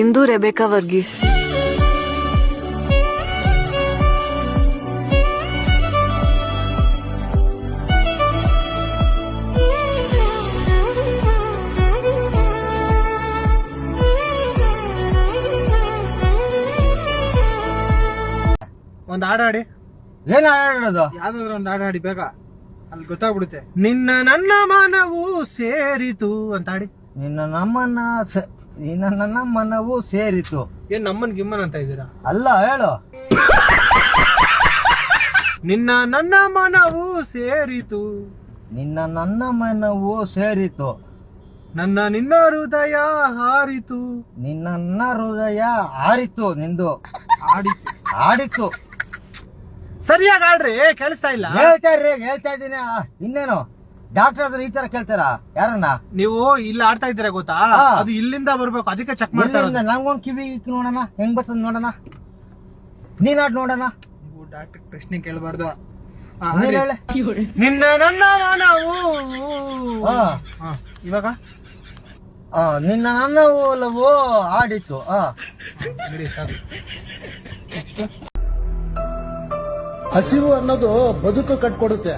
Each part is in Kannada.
ಇಂದು ರೆಬೆಕಾ ವರ್ಗೀಸ್. ಒಂದ್ ಹಾಡಾಡಿ. ಏನ್ ಹಾಡೋದು? ಯಾವ್ದಾದ್ರು ಒಂದ್ ಹಾಡಾಡಿ ಬೇಗ, ಅಲ್ಲಿ ಗೊತ್ತಾಗ್ಬಿಡುತ್ತೆ. ನಿನ್ನ ನನ್ನ ಮನವು ಸೇರಿತು ಅಂತ ಹಾಡಿ. ನಿನ್ನ ನನ್ನ ಮನವು ಸೇರಿತು. ಏನ್ ನಮ್ಮನ್ ಗಿಮ್ಮನ್ ಅಂತ ಇದ್ದೀರಾ? ಅಲ್ಲ, ಹೇಳು. ನಿನ್ನ ನನ್ನ ಮನವು ಸೇರಿತು, ನಿನ್ನ ನನ್ನ ಮನವು ಸೇರಿತು, ನನ್ನ ನಿನ್ನ ಹೃದಯ ಹಾರಿತು, ನಿನ್ನ ಹೃದಯ ಹಾರಿತು, ನಿಂದು ಆಡಿತು. ಸರಿಯಾಗಿ ಆಡ್ರಿ, ಕೇಳಿಸ್ತಾ ಇಲ್ಲ. ಹೇಳ್ತಾ ಇದ್ದೀನಿ. ಇನ್ನೇನು ಡಾಕ್ಟರ್ ಆದ್ರೆ ಈ ತರ ಕೇಳ್ತಾರ ಯಾರನ್ನ? ನೀವು ಇಲ್ಲಿ ಆಡ್ತಾ ಇದ್ದೀರಾ ಗೊತ್ತಾ? ಅದು ಇಲ್ಲಿಂದ ಬರ್ಬೇಕು, ಅದಕ್ಕೆ ಚೆಕ್ ಮಾಡ್ತಾರೆ. ನಂಗೊಂದ್ ಕಿವಿ ನೋಡೋಣ, ಹೆಂಗ್ ಬರ್ತದ ನೋಡೋಣ. ನೀನ್ ಆಡ್ ನೋಡೋಣ. ನೀವು ಡಾಕ್ಟರ್ ಪ್ರಶ್ನೆ ಕೇಳಬಾರ್ದು. ನಿನ್ನ ನನ್ನ ಮನವು ಇವಾಗ ನಿನ್ನ ನನ್ನ ಒಲವು ಆಡಿತ್ತು. ಹಸಿವು ಅನ್ನೋದು ಬದುಕು ಕಟ್ಕೊಡುತ್ತೆ.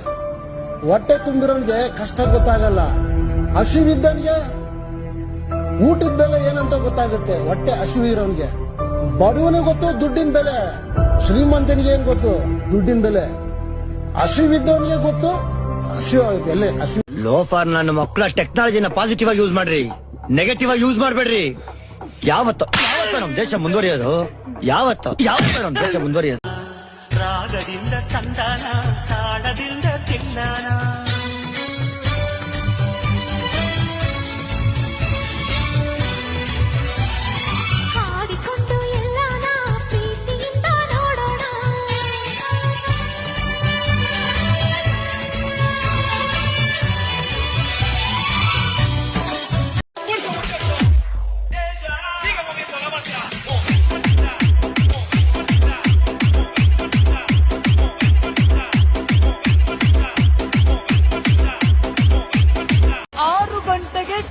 ಹೊಟ್ಟೆ ತುಂಬಿರೋನ್ಗೆ ಕಷ್ಟ ಗೊತ್ತಾಗಲ್ಲ. ಹಸಿವಿದ್ದವನಿಗೆ ಊಟದ ಬೆಲೆ ಏನಂತ ಗೊತ್ತಾಗುತ್ತೆ. ಹೊಟ್ಟೆ ಹಸಿವು ಇರೋನ್ಗೆ. ಬಡವನಿಗೆ ಗೊತ್ತು ದುಡ್ಡಿನ ಬೆಲೆ, ಶ್ರೀಮಂತನಿಗೆ ಏನ್ ಗೊತ್ತು ದುಡ್ಡಿನ ಬೆಲೆ. ಹಸಿವಿದ್ದವನಿಗೆ ಗೊತ್ತು ಹಸಿವು ಆಗುತ್ತೆ. ಅಲ್ಲೇ ಹಸಿವು. ಲೋಫಾರ್ ನನ್ನ ಮಕ್ಕಳ ಟೆಕ್ನಾಲಜಿನ ಪಾಸಿಟಿವ್ ಆಗಿ ಯೂಸ್ ಮಾಡ್ರಿ, ನೆಗೆಟಿವ್ ಆಗಿ ಯೂಸ್ ಮಾಡ್ಬೇಡ್ರಿ. ಯಾವತ್ತು ನಮ್ ದೇಶ ಮುಂದುವರಿಯೋದು? ಯಾವತ್ತು ನಮ್ ದೇಶ ಮುಂದುವರಿಯೋದು? ರಾಗದಿಂದ ತಂದಾನ, ತಾಳದಿಂದ ತಿನ್ನಾನ. ಹಾಡಿಕೊಂಡು ಎಲ್ಲಾನ ಪ್ರೀತಿಯಿಂದ ನೋಡೋಣ.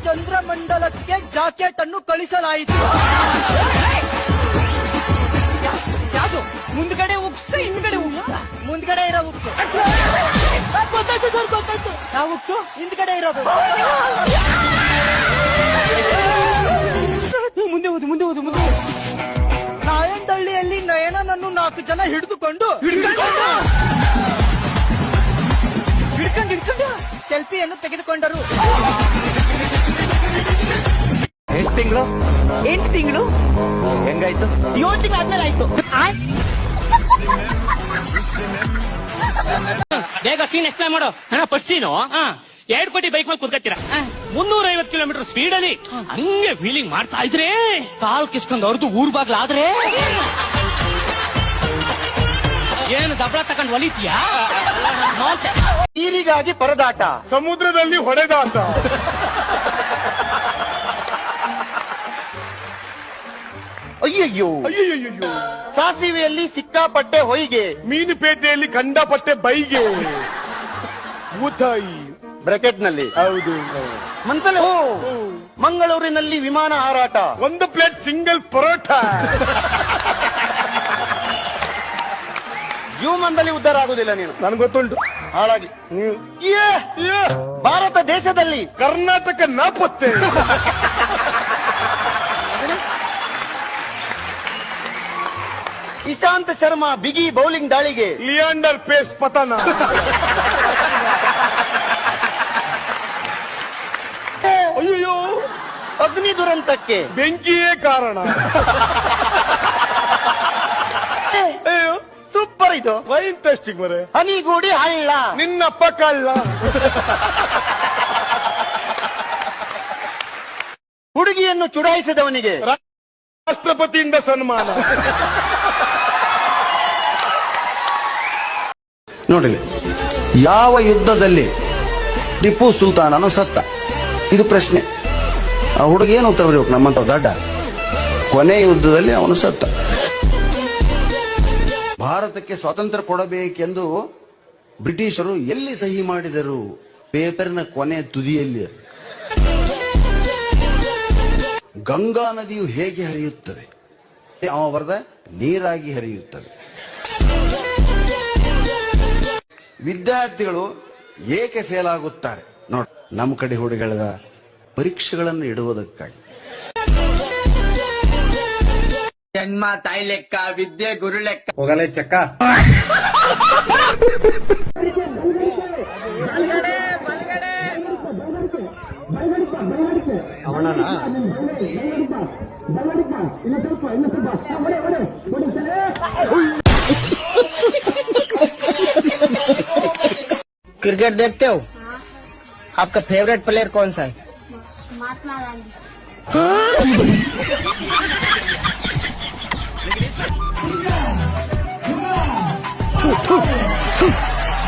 ಚಂದ್ರಮಂಡಲಕ್ಕೆ ಜಾಕೆಟ್ ಅನ್ನು ಕಳಿಸಲಾಯಿತು. ಯಾವುದು? ಮುಂದ್ಗಡೆ ಉಕ್ಸು, ಹಿಂದ್ಗಡೆ ಉಕ್ಸು? ಮುಂದ್ಗಡೆ ಇರೋ ಉಕ್ಸು. ಗೊತ್ತಾಯ್ತು ಸರ್, ಗೊತ್ತಾಯ್ತು. ಯಾವ ಉಕ್ಸು? ಹಿಂದ್ಗಡೆ ಇರೋದು. ಮುಂದೆ. ನಾಯಂಡಹಳ್ಳಿಯಲ್ಲಿ ನಯನನನ್ನು 4 ಜನ ಹಿಡಿದುಕೊಂಡು ಸೆಲ್ಫಿಯನ್ನು ತೆಗೆದುಕೊಂಡರು. 8 ತಿಂಗಳು ಹೆಂಗಾಯ್ತು? 7 ತಿಂಗಳು ಆದ್ಮೇಲೆ ಆಯ್ತು. ಬೇಗ ಸೀನ್ ಎಕ್ಸ್ಪ್ಲೈನ್ ಮಾಡೋ. ಫಸ್ಟ್ ಸೀನು 2 ಕೋಟಿ ಬೈಕ್ ಮೇಲೆ ಕುತ್ಕತ್ತೀರ, 350 ಕಿಲೋಮೀಟರ್ ಸ್ಪೀಡ್ ಅಲ್ಲಿ ಹಂಗೆ ವೀಲಿಂಗ್ ಮಾಡ್ತಾ ಇದ್ರೆ ಕಾಲ್ ಕಿಸ್ಕೊಂಡ್ ಅವ್ರದ್ದು ಊರ್ ಬಾಗ್ಲಾದ್ರೆ ಏನು ದಬ್ಬಳ ತಕೊಂಡ್ ಒಲಿತೀಯಾ? ನೀರಿಗಾಗಿ ಪರದಾಟ, ಸಮುದ್ರದಲ್ಲಿ ಹೊಡೆದಾಟ. ಅಯ್ಯಯ್ಯೋ. ಸಾಸಿವೆಯಲ್ಲಿ ಸಿಕ್ಕಾಪಟ್ಟೆ ಹೊಯ್ಗೆ, ಮೀನುಪೇಟೆಯಲ್ಲಿ ಕಂಡಪಟ್ಟೆ ಬೈಗೆ, ಊತಾಯಿ ಬ್ರಾಕೆಟ್ ನಲ್ಲಿ. ಹೌದು. ಮಂತಲೆ ಮಂಗಳೂರಿನಲ್ಲಿ ವಿಮಾನ ಹಾರಾಟ, 1 ಪ್ಲೇಟ್ ಸಿಂಗಲ್ ಪರೋಟ. ಜೀವಮಾನದಲ್ಲಿ ಉದ್ಧಾರ ಆಗುದಿಲ್ಲ ನೀನು, ನನ್ಗೆ ಗೊತ್ತುಂಟು. ಹಾಳಾಗಿ. ಭಾರತ ದೇಶದಲ್ಲಿ ಕರ್ನಾಟಕ ನಾಪತ್ತೆ. ಇಶಾಂತ್ ಶರ್ಮಾ ಬಿಗಿ ಬೌಲಿಂಗ್ ದಾಳಿಗೆ, ಲಿಯಾಂಡರ್ ಪೇಸ್ ಪತನ. ಅಯ್ಯೋ, ಅಗ್ನಿ ದುರಂತಕ್ಕೆ ಬೆಂಕಿಯೇ ಕಾರಣ. ಅಯ್ಯೋ, ಸೂಪರ್ ಇದು. ವೈನ್ ಟೆಸ್ಟಿಂಗ್ ಮರೆ. ಹನಿಗೂಡಿ ಹಳ್ಳ, ನಿನ್ನಪ್ಪ ಕಳ್ಳ. ಹುಡುಗಿಯನ್ನು ಚುಡಾಯಿಸಿದವನಿಗೆ ರಾಷ್ಟ್ರಪತಿಯಿಂದ ಸನ್ಮಾನ. ನೋಡಿ, ಯಾವ ಯುದ್ಧದಲ್ಲಿ ಟಿಪ್ಪು ಸುಲ್ತಾನನು ಸತ್ತ? ಇದು ಪ್ರಶ್ನೆ. ಆ ಹುಡುಗ ಏನು ಉತ್ತರ ಬರೀಬೇಕು? ನಮ್ಮಂತ ದಡ್ಡ. ಕೊನೆ ಯುದ್ಧದಲ್ಲಿ ಅವನು ಸತ್ತ. ಭಾರತಕ್ಕೆ ಸ್ವಾತಂತ್ರ್ಯ ಕೊಡಬೇಕೆಂದು ಬ್ರಿಟಿಷರು ಎಲ್ಲಿ ಸಹಿ ಮಾಡಿದರು? ಪೇಪರ್ನ ಕೊನೆ ತುದಿಯಲ್ಲಿ. ಗಂಗಾ ನದಿಯು ಹೇಗೆ ಹರಿಯುತ್ತದೆ? ಅವ ಬರೆದ ನೀರಾಗಿ ಹರಿಯುತ್ತದೆ. ವಿದ್ಯಾರ್ಥಿಗಳು ಏಕೆ ಫೇಲ್ ಆಗುತ್ತಾರೆ? ನೋಡಿ, ನಮ್ಮ ಕಡೆ ಹುಡುಗರ ಪರೀಕ್ಷೆಗಳನ್ನು ಇಡುವುದಕ್ಕಾಗಿ. ಜನ್ಮ ತಾಯಿ ಲೆಕ್ಕ, ವಿದ್ಯೆ ಗುರು ಲೆಕ್ಕ. ಹೋಗಲೇ ಚಕ್ಕ. क्रिकेट देखते हो? आपका फेवरेट प्लेयर कौन सा है? महात्मा गांधी।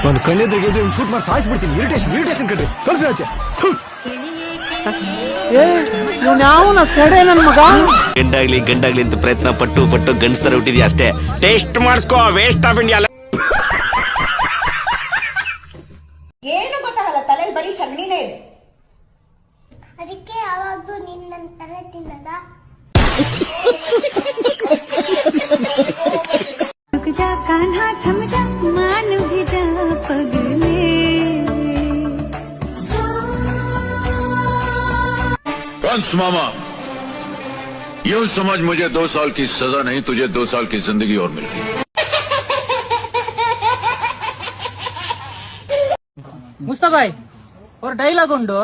ಒಂದು ಕಣ್ಣೆದ್ರಿಗೆ ಒಂದು ಶೂಟ್ ಮಾಡಿ ಸಾಯಿಸ್ಬಿಡ್ತೀನಿ. ಇರಿಟೇಷನ್ ಕಟ್ರಿ ಕಳ್ಸಿ ಆಚೆ. ಗಂಡಾಗ್ಲಿ ಅಂತ ಪ್ರಯತ್ನ ಪಟ್ಟು ಗಂಡಸ್ತರ ಹುಟ್ಟಿದ್ಯಾ ಅಷ್ಟೇ. ಟೇಸ್ಟ್ ಮಾಡಿಸ್ಕೋ, ವೇಸ್ಟ್ ಆಫ್ ಇಂಡಿಯಾ. ಏನು ಗೊತ್ತಾಗಲ್ಲ, ತಲೆಯಲ್ಲಿ ಬರೀ ಸಗಣಿನೇ ಇದೆ. ಅದಕ್ಕೆ ಯಾವಾಗ್ಲೂ ನಿನ್ನ ತಲೆ ತಿನ್ನದ. जा कान्हा थम जा मान भी जा पगले. कंस मामा, यूं समझ मुझे 2 साल की सजा नहीं, तुझे 2 साल की जिंदगी और मिल गई. ಮುಸ್ತಫಾಯ್ ಅವ್ರ ಡೈಲಾಗ್ ಉಂಡು,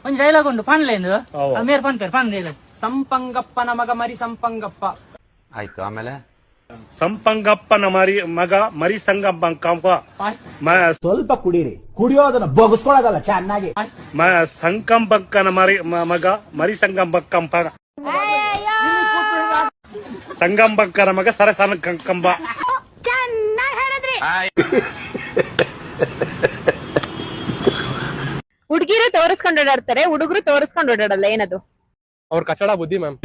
ಒಂದು ಡೈಲಾಗ್ ಉಂಡು ಪನ್ಲೇಂದು ಮೇರ್ ಪನ್ಪೇರ್ ಪನ್ ಡೈಲಾಗ್. ಸಂಪಂಗಪ್ಪನ ಮಗ ಮರಿ ಸಂಪಂಗಪ್ಪ. ಆಯ್ತು, ಆಮೇಲೆ ಸಂಪಂಗಪ್ಪನ ಮಗ ಮರಿ ಸಂಗಪ್ಪಂಕಪ್ಪ. ಸ್ವಲ್ಪ ಕುಡೀರಿ, ಕುಡಿಯೋದನ್ನ ಬೊಗಸ್ಕೊಳ್ಳೋದಲ್ಲ ಚೆನ್ನಾಗಿ. ಸಂಕಂಬಕ್ಕನ ಮಗ ಮರಿ ಸಂಗಂಬಕ್ಕಂಪ. ಸಂಗಂಬಕ್ಕನ ಮಗ ಸರಸನ ಕಂಕಂಬ. ಚೆನ್ನಾಗಿ ಹೇಳಿದ್ರಿ. ಹುಡುಗಿರು ತೋರಿಸ್ಕೊಂಡು ಓಡಾಡ್ತಾರೆ, ಹುಡುಗರು ತೋರಿಸ್ಕೊಂಡು ಓಡಾಡಲ್ಲ. ಏನದು? ಅವ್ರ ಕಚಡ ಬುದ್ಧಿ ಮ್ಯಾಮ್.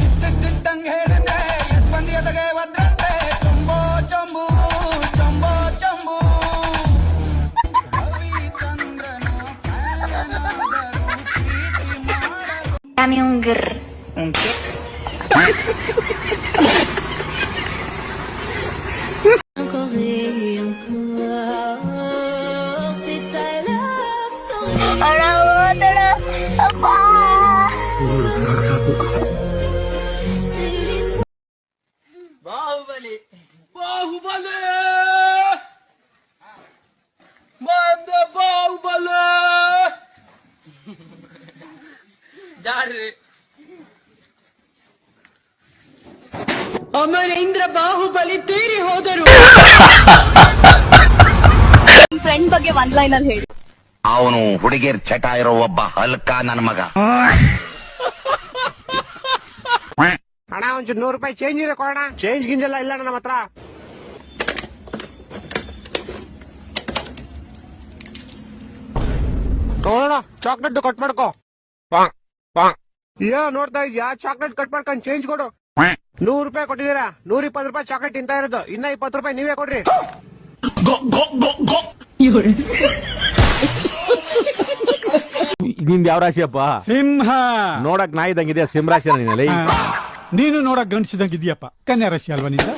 ಬಾಹುಬಲಿ ಬಾಹುಬಲಿ ಬಂದೆ ಬಾಹುಬಲಿ ಜಾಡ್ರಿ. ಆಮೇಲೆ ಇಂದ್ರ ಬಾಹುಬಲಿ ತೀರಿ ಹೋದರು. ಫ್ರೆಂಡ್ ಬಗ್ಗೆ ಒನ್ ಲೈನ್ ಅಲ್ಲಿ ಹೇಳಿ. ಅವನು ಹುಡುಗಿಯರ್ ಚಟ ಇರೋ ಒಬ್ಬ ಹಲ್ಕ ನನ್ನ ಮಗ. ಅಣ್ಣ ಒಂಚೂರು 100 ರೂಪಾಯಿ ಚೇಂಜ್ ಇದೆ ಕೊಡೋಣ. ಚೇಂಜ್ ಗಿಂಜೆಲ್ಲ ಇಲ್ಲ ನಮ್ಮ ಹತ್ರ. ತಗೊಳ್ಳೋಣ, ಚಾಕ್ಲೇಟ್ ಕಟ್ ಮಾಡ್ಕೋ. ಯಾ ನೋಡ್ತಾ ಇದ್ಯಾ, ಚಾಕ್ಲೇಟ್ ಕಟ್ ಮಾಡ್ಕೊಂಡು ಚೇಂಜ್ ಕೊಡು. 100 ರೂಪಾಯಿ ಕೊಟ್ಟಿದ್ದೀರಾ, 120 ರೂಪಾಯಿ ಚಾಕ್ಲೇಟ್ ತಿಂತಾ ಇರೋದು. ಇನ್ನ 20 ರೂಪಾಯಿ ನೀವೇ ಕೊಡ್ರಿ. ನಿಂದ ಯಾವ ರಾಶಿಯಪ್ಪ? ಸಿಂಹ. ನೋಡಕ್ ನಾಯಿ ಇದ್ದಂಗಿದ್ಯಾ? ಸಿಂಹ ರಾಶಿ. ನೀನು ನೋಡಕ್ ಗಂಡಸಿದಂಗಿದ್ಯಪ್ಪ. ಕನ್ಯಾ ರಾಶಿ ಅಲ್ವಾ ನಿಂದ?